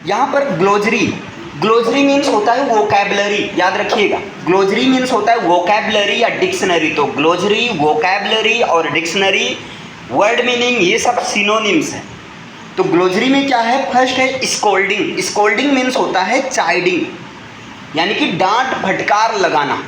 यहाँ पर ग्लोजरी, ग्लोजरी मीन्स होता है वोकैबुलरी, याद रखिएगा। ग्लोजरी मीन्स होता है वोकैबुलरी या डिक्शनरी। तो ग्लोजरी, वोकैबुलरी और डिक्शनरी, वर्ड मीनिंग, ये सब सिनोनिम्स हैं। तो ग्लोजरी में क्या है, फर्स्ट है स्कोल्डिंग। स्कोल्डिंग मीन्स होता है चाइडिंग, यानी कि डांट फटकार लगाना।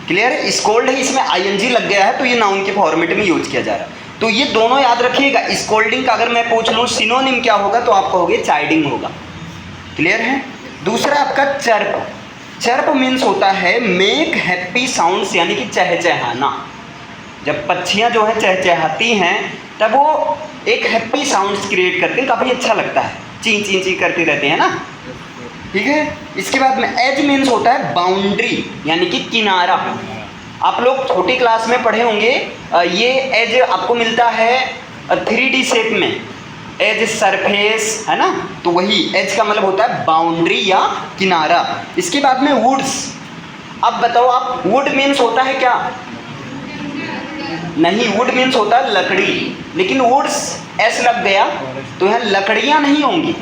क्लियर है? स्कोल्ड है, इसमें आईएनजी लग गया है तो ये नाउन के फॉर्मेट में यूज किया जा रहा है। तो ये दोनों याद रखिएगा। स्कोल्डिंग का अगर मैं पूछ लूँ सिनोनिम क्या होगा तो आप कहोगे चाइडिंग होगा। क्लियर है? दूसरा आपका चर्प। चर्प मीन्स होता है मेक हैप्पी साउंड्स, यानी कि चहचहाना। जब पक्षियाँ जो है चहचहाती हैं तब वो एक हैप्पी साउंड्स क्रिएट करते हैं, काफ़ी अच्छा लगता है, ची ची ची करते रहते हैं ना। ठीक है? इसके बाद में एज मीन्स होता है बाउंड्री, यानी कि किनारा। आप लोग छोटी क्लास में पढ़े होंगे, ये एज आपको मिलता है 3D शेप में, एज सरफेस, है ना। तो वही एज का मतलब होता है बाउंड्री या किनारा। इसके बाद में वुड्स। अब बताओ आप, वुड मीन्स होता है क्या? नहीं, वुड मीन्स होता है लकड़ी, लेकिन वुड्स एस लग गया तो यहाँ लकड़ियाँ नहीं होंगी,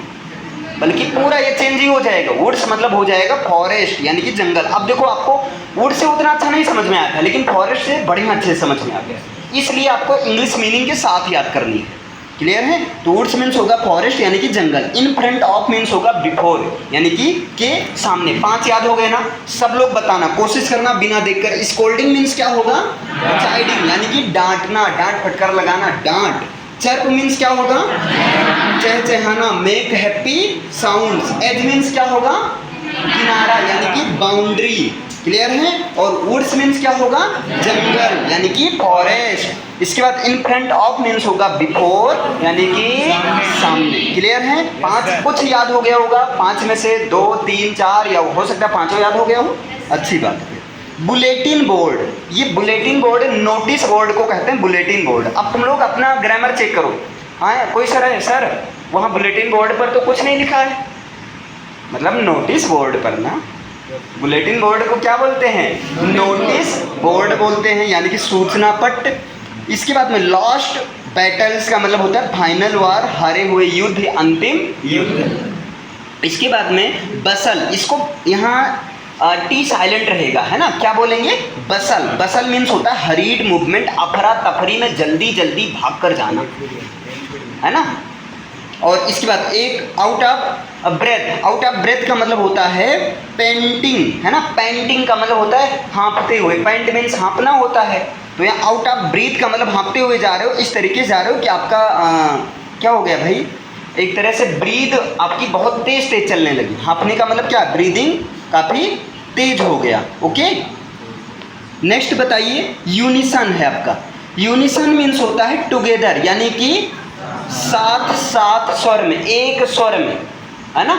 बल्कि पूरा ये चेंज ही हो जाएगा। वुड्स मतलब हो जाएगा फॉरेस्ट, यानी कि जंगल। अब देखो, आपको वुड से उतना अच्छा नहीं समझ में आया था, लेकिन फॉरेस्ट से बढ़िया अच्छे से समझ में आ गया, इसलिए आपको इंग्लिश मीनिंग के साथ याद करनी है। क्लियर है? तो वुड्स मीन्स होगा फॉरेस्ट, यानी कि जंगल। इन फ्रंट ऑफ मीन्स होगा बिफोर, यानी कि के सामने। 5 याद हो गए ना? सब लोग बताना, कोशिश करना बिना देखकर। स्कोल्डिंग मीन्स क्या होगा? चाइडिंग, यानी कि डांटना, डांट फटकार लगाना, डांट। चर्प मीन्स क्या होगा? चहचहाना, make happy sounds. Edge means क्या होगा? किनारा, यानी कि बाउंड्री। क्लियर है? और वुड्स मीन्स क्या होगा? जंगल, यानी कि फॉरेस्ट। इसके बाद इन फ्रंट ऑफ मीन्स होगा बिफोर, यानी कि सामने। क्लियर है? 5 कुछ याद हो गया होगा, 5 में से 2, 3, 4 या हो सकता है 5 याद हो गया हो, अच्छी बात है। बुलेटिन बोर्ड, ये बुलेटिन बोर्ड नोटिस बोर्ड को कहते हैं, बुलेटिन बोर्ड। अब तुम लोग अपना ग्रामर चेक करो। हाँ, कोई सर है, सर वहाँ बुलेटिन बोर्ड पर तो कुछ नहीं लिखा है, मतलब नोटिस बोर्ड पर ना। बुलेटिन बोर्ड को क्या बोलते हैं? नोटिस बोर्ड बोलते हैं, यानी कि सूचना पट। इसके बाद में लॉस्ट बैटल्स का मतलब होता है फाइनल वार, हारे हुए युद्ध, अंतिम युद्ध। इसके बाद में बसल, इसको यहाँ टी साइलेंट रहेगा, है ना। क्या बोलेंगे? बसल। बसल मीन्स होता है हरीड मूवमेंट, अफरा तफरी में जल्दी जल्दी भाग कर जाना, है ना। और इसके बाद एक out of breath. Out of breath का मतलब होता है पेंटिंग, है ना। पेंटिंग का मतलब होता है हाँफते हुए, पेंट मीन्स हाँफना होता है। तो यहाँ आउट ऑफ ब्रीथ का मतलब हाँफते हुए जा रहे हो, इस तरीके से जा रहे हो कि आपका क्या हो गया भाई, एक तरह से ब्रीद आपकी बहुत तेज तेज चलने लगी। हाँफने का मतलब क्या? ब्रीदिंग काफ़ी तेज हो गया। ओके, नेक्स्ट बताइए, यूनिसन है आपका। यूनिसन मीन्स होता है टुगेदर, यानी कि साथ साथ स्वर में, एक स्वर में, है ना।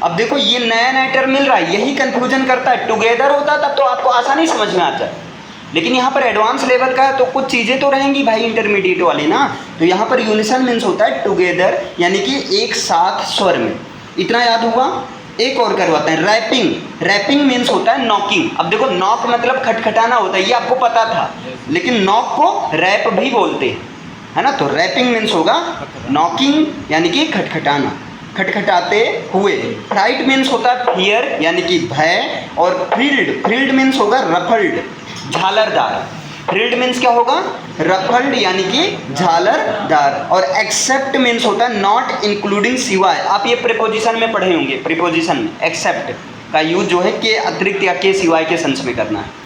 अब देखो, ये नया नया टर्म मिल रहा है, यही कंफ्यूजन करता है। टुगेदर होता तब तो आपको आसानी समझ में आता है, लेकिन यहाँ पर एडवांस लेवल का है तो कुछ चीज़ें तो रहेंगी भाई इंटरमीडिएट वाली ना। तो यहाँ पर यूनिसन मीन्स होता है टुगेदर, यानी कि एक साथ स्वर में। इतना याद हुआ? एक और करवाते हैं, रैपिंग। रैपिंग मीन्स होता है नॉकिंग। अब देखो, नॉक मतलब खटखटाना होता है, ये आपको पता था, लेकिन नॉक को रैप भी बोलते हैं, है ना। तो रैपिंग मीन्स होगा नॉकिंग, यानी कि खटखटाना, खटखटाते हुए। फ्राइट मीन्स होता है फियर, यानी कि भय। और फ्रिल्ड, फ्रिल्ड मीन्स होगा रफल्ड, झालरदार। फ्रिल्ड मीन्स क्या होगा? रफल्ड, यानी कि झालरदार। और एक्सेप्ट मीन्स होता है नॉट इंक्लूडिंग, सिवाय। आप ये प्रीपोजिशन में पढ़े होंगे, प्रीपोजिशन में एक्सेप्ट का यूज जो है के अतिरिक्त या के सिवाय के सेंस में करना है।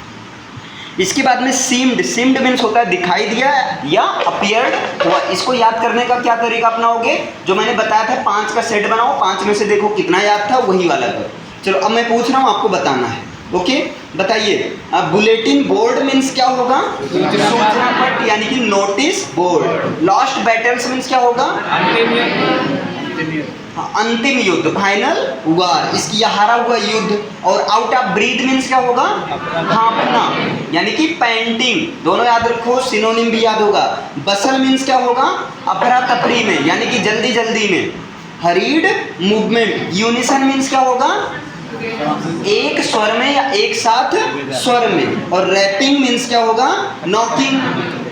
इसके बाद में सीम्ड। सीम्ड मीन्स होता है दिखाई दिया या अपीयर्ड हुआ। इसको याद करने का क्या तरीका अपनाओगे? जो मैंने बताया था, 5 का सेट बनाओ, 5 में से देखो कितना याद था, वही वाला करो। चलो, अब मैं पूछ रहा हूँ, आपको बताना है। ओके, बताइए, बुलेटिन बोर्ड मीन्स क्या होगा? सूचना पट, यानी कि notice board. Lost battles means क्या होगा? अंतिम युद्ध, फाइनल वार, इसकी हारा हुआ युद्ध। और आउट ऑफ ब्रीथ मीन्स क्या होगा? हाँफना, यानी कि पेंटिंग। दोनों याद रखो, सिनोनिम भी याद होगा। बसल मीन्स क्या होगा? अफरा तफरी में, यानी कि जल्दी जल्दी में। Hurried movement. यूनिसन मीन्स क्या होगा? एक स्वर में या एक साथ स्वर में। और रैपिंग मीन्स क्या होगा? नॉकिंग,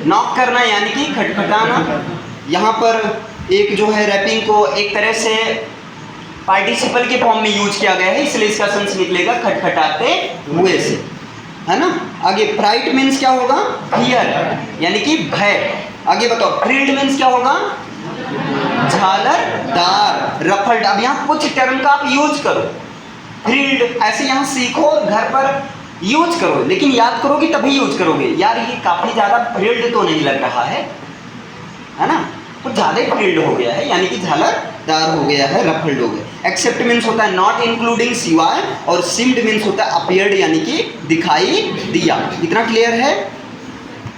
नॉक करना, यानी कि खटखटाना। यहाँ पर एक जो है रैपिंग को एक तरह से पार्टिसिपल के फॉर्म में यूज किया गया है, इसलिए इसका सेंस निकलेगा खटखटाते हुए से, है ना। आगे फ्राइट मीन्स क्या होगा, फियर यानी कि भय। आगे बताओ फ्रिल्ड मीन्स क्या होगा, झालरदार, रफल्ड। अब यहाँ कुछ टर्म का आप यूज करो, फ्रिल्ड ऐसे यहाँ सीखो और घर पर यूज करो, लेकिन याद करोगे तभी यूज करोगे। यार ये काफी ज्यादा फ्रिल्ड तो नहीं लग रहा है ना, कुछ ज्यादा ही फ्रिल्ड हो गया है, यानी कि झालरदार हो गया है, रफल्ड हो गया। एक्सेप्ट मीन्स होता है नॉट इंक्लूडिंग सिवाय, और सिम्ड मीन्स होता है अपीयर्ड यानी कि दिखाई दिया। इतना क्लियर है।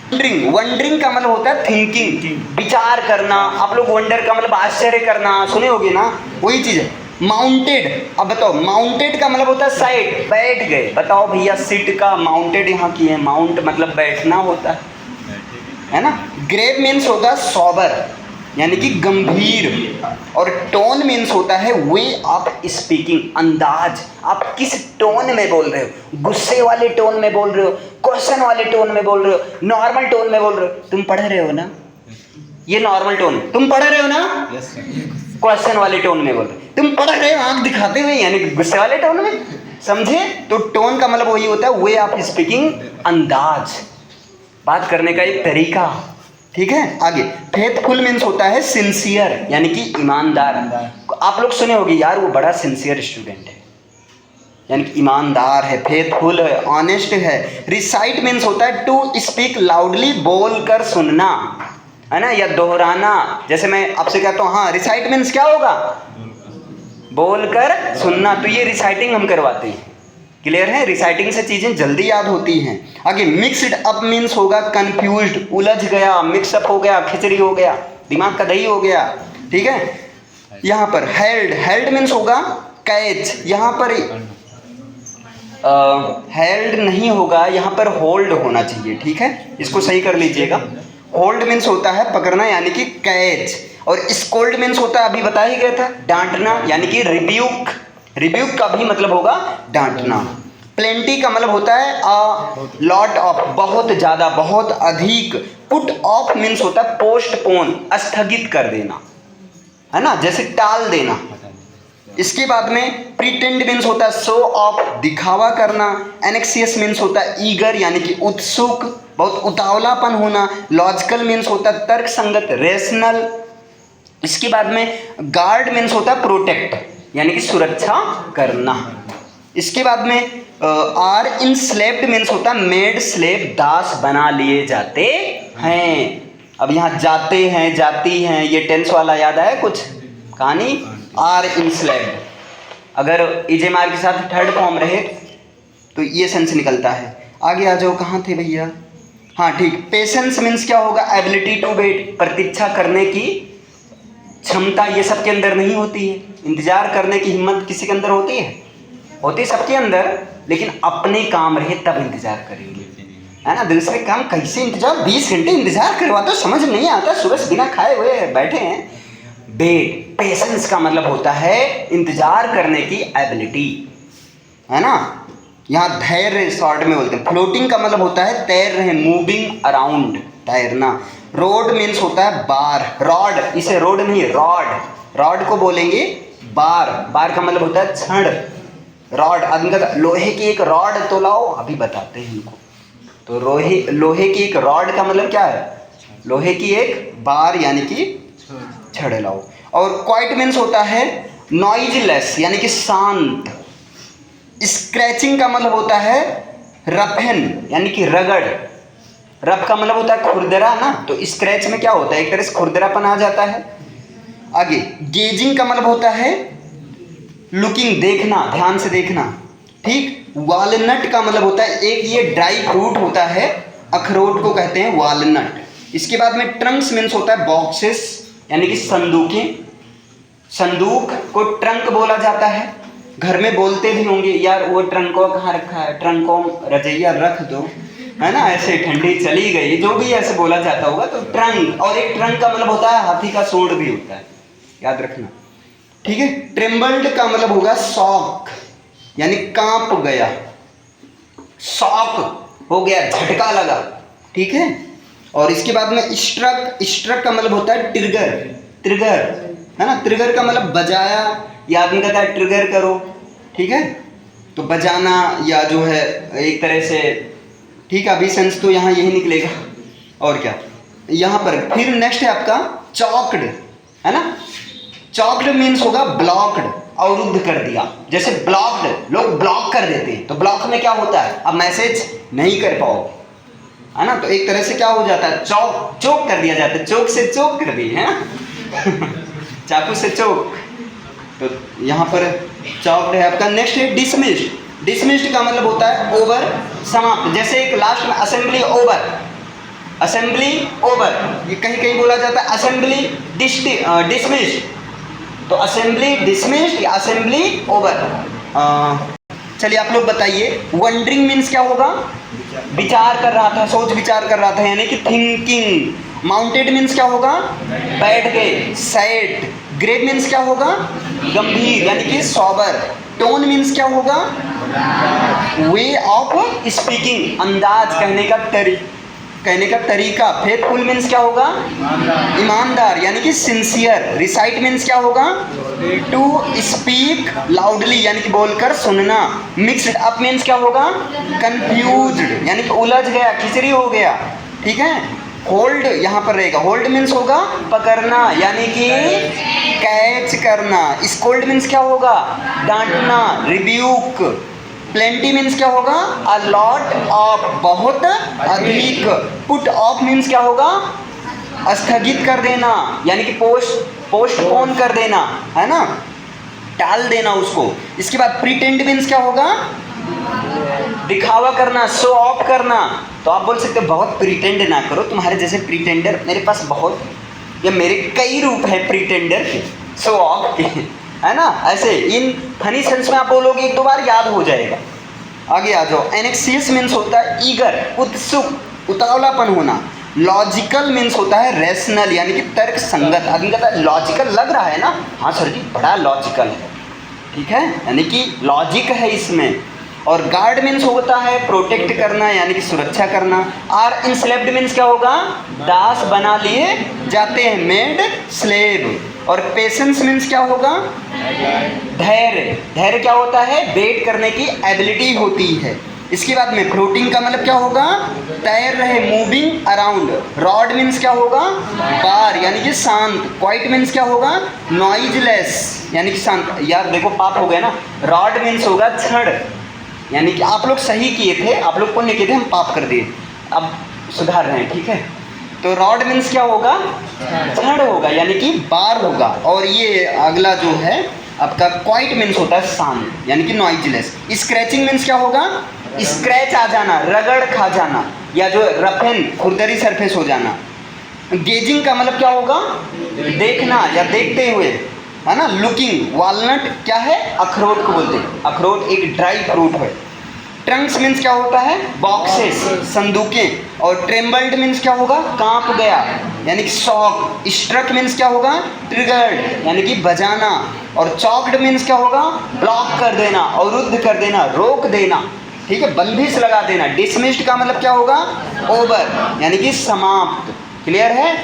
वंडरिंग, वंडरिंग का मतलब होता है थिंकिंग, विचार करना। आप लोग वंडर का मतलब आश्चर्य करना सुने होगे ना, वही चीज है। माउंटेड, अब बताओ माउंटेड का मतलब होता है साइड, बैठ गए। बताओ भैया सिट का माउंटेड यहाँ की है, माउंट मतलब बैठना होता है ना। ग्रेव मीन्स होता है सॉबर यानी कि गंभीर, और टोन मीन्स होता है वे ऑफ स्पीकिंग, अंदाज। आप किस टोन में बोल रहे हो, गुस्से वाले टोन में बोल रहे हो, क्वेश्चन वाले टोन में बोल रहे हो, नॉर्मल टोन में बोल रहे हो। तुम पढ़ रहे हो ना, ये नॉर्मल टोन, तुम पढ़ रहे हो ना, क्वेश्चन वाले टोन में बोल रहे हो, तुम पढ़ रहे हो आंख दिखाते हुए यानी कि गुस्से वाले टोन में, समझे। तो टोन का मतलब वही होता है वे ऑफ स्पीकिंग, अंदाज, बात करने का एक तरीका, ठीक है। आगे फेथफुल मीन्स होता है सिंसियर यानी कि ईमानदार। आप लोग सुने होंगे यार वो बड़ा सिंसियर स्टूडेंट है, यानी कि ईमानदार है, फेथफुल है, ऑनेस्ट है। रिसाइट मीन्स होता है टू स्पीक लाउडली, बोल कर सुनना, है ना, या दोहराना। जैसे मैं आपसे कहता हूँ हाँ, रिसाइट मीन्स क्या होगा, बोल कर सुनना। तो ये रिसाइटिंग हम करवाते हैं, क्लियर है। रिसाइटिंग से चीजें जल्दी याद होती हैं। आगे मिक्सड अप मीन्स होगा कंफ्यूज्ड, उलझ गया, मिक्सअप हो गया, खिचड़ी हो गया, दिमाग का दही हो गया, ठीक है। यहाँ पर हेल्ड, हेल्ड मीन्स होगा कैच, यहाँ पर हेल्ड नहीं होगा, यहाँ पर होल्ड होना चाहिए, ठीक है, इसको सही कर लीजिएगा। होल्ड मीन्स होता है पकड़ना यानी कि कैच, और स्कोल्ड मीन्स होता है अभी बता ही गया था डांटना यानी कि रिब्यूक, रिब्यूक का भी मतलब होगा डांटना। प्लेंटी का मतलब होता है अ लॉट ऑफ, बहुत ज़्यादा, बहुत अधिक। पुट ऑफ मीन्स होता है पोस्टपोन, स्थगित कर देना, है ना, जैसे टाल देना। इसके बाद में प्रिटेंड मीन्स होता है शो ऑफ, दिखावा करना। एनेक्सियस मीन्स होता है ईगर यानी कि उत्सुक, बहुत उतावलापन होना। लॉजिकल मीन्स होता है तर्क संगत, रेशनल। इसके बाद में गार्ड मीन्स होता है प्रोटेक्ट यानी कि सुरक्षा करना। इसके बाद में आर इंस्लेव्ड मीन्स होता है मेड स्लेव, दास बना लिए जाते हैं। अब यहाँ जाते हैं, जाती हैं, ये टेंस वाला याद आया कुछ कहानी, आर इंस्लेव्ड। अगर इजेमार के साथ थर्ड फॉर्म रहे तो ये सेंस निकलता है। आगे आ जाओ, कहाँ थे भैया, हाँ ठीक। पेशेंस मीन्स क्या होगा, एबिलिटी टू वेट, प्रतीक्षा करने की क्षमता। ये सबके अंदर नहीं होती है, इंतजार करने की हिम्मत किसी के अंदर होती है, होती है सबके अंदर, लेकिन अपने काम रहे तब इंतजार करेंगे, है ना। दूसरे काम कैसे इंतजार, 20 घंटे इंतजार करवाते हो, समझ नहीं आता, सुबह से बिना खाए हुए बैठे हैं। वेट, पेशेंस का मतलब होता है इंतजार करने की एबिलिटी, है ना। यहाँ धैर्य शॉर्ट में बोलते हैं। फ्लोटिंग का मतलब होता है तैर रहे, मूविंग अराउंड, तैरना। रोड मीन्स होता है बार, रॉड, इसे रोड नहीं रॉड, रॉड को बोलेंगे बार, बार का मतलब होता है छड़, रॉड। आदमी का लोहे की एक रॉड तो लाओ, अभी बताते हैं इनको। तो लोहे की एक रॉड का मतलब क्या है, लोहे की एक बार यानी कि छड़ लाओ। और क्वाइट मीन्स होता है नॉइजलेस यानी कि शांत। स्क्रैचिंग का मतलब होता है रफन यानी कि रगड़, रफ का मतलब होता है खुरदरा ना, तो स्क्रैच में क्या होता है, एक तरह से खुरदरापन आ जाता है। आगे गेजिंग का मतलब होता है लुकिंग, देखना, ध्यान से देखना, ठीक। वालनट का मतलब होता है एक ये ड्राई फ्रूट होता है, अखरोट को कहते हैं वालनट। इसके बाद में ट्रंक्स मीन्स होता है बॉक्सेस यानी कि संदूकें, संदूक को ट्रंक बोला जाता है। घर में बोलते भी होंगे यार वो ट्रंको कहाँ रखा है, ट्रंको रजैया रख दो, है ना, ऐसे ठंडी चली गई, जो भी ऐसे बोला जाता होगा। तो ट्रंक, और एक ट्रंक का मतलब होता है हाथी का सूंड भी होता है, याद रखना, ठीक है। ट्रेम्बल्ड का मतलब होगा शॉक यानी कांप गया, शॉक हो गया, झटका लगा, ठीक है। और इसके बाद में स्ट्रक, स्ट्रक का मतलब होता है ट्रिगर, ट्रिगर, है ना, ट्रिगर का मतलब बजाया, या आदमी कहता है ट्रिगर करो, ठीक है, तो बजाना या जो है एक तरह से, ठीक है, अभी सेंस तो यहाँ यही निकलेगा और क्या। यहाँ पर फिर नेक्स्ट है आपका चॉक्ड, है ना। चॉक्ड मीन्स होगा ब्लॉक्ड, अवरुद्ध कर दिया। जैसे ब्लॉक्ड, लोग ब्लॉक कर देते हैं, तो ब्लॉक में क्या होता है, अब मैसेज नहीं कर पाओ, है ना। तो एक तरह से क्या हो जाता है, चोक कर दिया जाता है, चोक से चोक कर दी, है ना चाकू से चोक। तो यहाँ पर चॉक्ड है आपका। नेक्स्ट है डिसमिस्ड। डिसमिस्ड का मतलब होता है ओवर, समाप्त। जैसे एक लास्ट में असेंबली ओवर, असेंबली ओवर, ये कहीं कहीं बोला जाता है असेंबली डिसमिस्ड, तो असेंबली डिसमिस्ड या असेंबली ओवर। चलिए आप लोग बताइए, वंडरिंग मीन्स क्या होगा, विचार कर रहा था, सोच विचार कर रहा था, यानी कि थिंकिंग। माउंटेड मीन्स क्या होगा, बैठ गए, सैड। ग्रेव मीन्स क्या होगा, गंभीर, यानी कि सॉबर। टोन मीन्स क्या होगा, वे ऑफ स्पीकिंग, अंदाज, कहने का तरीका। फेथफुल मीन्स क्या होगा, ईमानदार, यानी कि सिंसियर। रिसाइट मीन्स क्या होगा, टू स्पीक लाउडली, यानी कि बोलकर सुनना। मिक्सड अप मीन्स क्या होगा, कंफ्यूज्ड, यानी कि उलझ गया, खिचड़ी हो गया, ठीक है। होल्ड यहाँ पर रहेगा, होल्ड मीन्स होगा पकड़ना, यानी कि कैच करना। स्कोल्ड मीन्स क्या होगा, डांटना, रिब्यूक। प्लेंटी मीन्स क्या होगा, अ लॉट ऑफ, बहुत अधिक। पुट ऑफ मीन्स क्या होगा, स्थगित कर देना, यानी कि पोस्टपोन कर देना, है ना, टाल देना उसको। इसके बाद प्रिटेंड मीन्स क्या होगा, दिखावा करना, शो ऑफ करना। तो आप बोल सकते हो बहुत प्रिटेंड ना करो, तुम्हारे जैसे प्रिटेंडर मेरे पास बहुत, या मेरे कई रूप है प्रिटेंडर के, शो ऑफ के, है ना। ऐसे इन फनी सेंस में आप बोलोगे, एक दो बार याद हो जाएगा। आगे आ जाओ। एनेक्सियस मीन्स होता है ईगर, उत्सुक, उतावलापन होना। लॉजिकल मीन्स होता है रैशनल, यानी कि तर्क संगत। आदमी कहता है लॉजिकल लग रहा है ना, हाँ सर जी बड़ा लॉजिकल है, ठीक है, यानी कि लॉजिक है इसमें। और गार्ड मीन्स होता है प्रोटेक्ट करना, यानी कि सुरक्षा करना। आर इंस्लेप्ड मीन्स क्या होगा, दास बना लिए जाते हैं, मेड स्लेव। और पेशेंस मीन्स क्या होगा, धैर्य। धैर्य क्या होता है, वेट करने की एबिलिटी होती है। इसके बाद में फ्लोटिंग का मतलब क्या होगा, तैर रहे, मूविंग अराउंड। रॉड मीन्स क्या होगा, बार, यानी कि शांत। क्वाइट मीन्स क्या होगा, नॉइजलेस, यानी कि शांत। यार देखो पाप हो गया ना, रॉड मीन्स होगा छड़, यानी कि आप लोग सही किए थे, आप लोग पुण्य किए थे, हम पाप कर दिए, अब सुधार रहे हैं, ठीक है। तो रॉड मीन्स क्या होगा, छड़ होगा, यानी कि बार होगा। और ये अगला जो है आपका क्वाइट मीन्स होता है शांत, यानी कि नॉइजलेस। स्क्रैचिंग मीन्स क्या होगा, स्क्रैच आ जाना, रगड़ खा जाना, या जो रफेन खुरदरी सरफेस हो जाना। गेजिंग का मतलब क्या होगा, देखना या देखते हुए, है ना। लुकिंग, वॉलनट क्या है, अखरोट को बोलते हैं, अखरोट एक ड्राई फ्रूट है। ट्रंक्स मीन्स क्या होता है, बॉक्सेस, संदूकें। और ट्रेम्बल्ड मीन्स क्या होगा, कांप गया, यानी कि शॉक। स्ट्रक मीन्स क्या होगा, ट्रिगर्ड, यानी कि बजाना। और चॉक्ड मीन्स क्या होगा, ब्लॉक कर देना, अवरुद्ध कर देना, रोक देना, ठीक है, बंदिश लगा देना। डिसमिस्ड का मतलब क्या होगा, ओवर, यानी कि समाप्त। क्लियर है।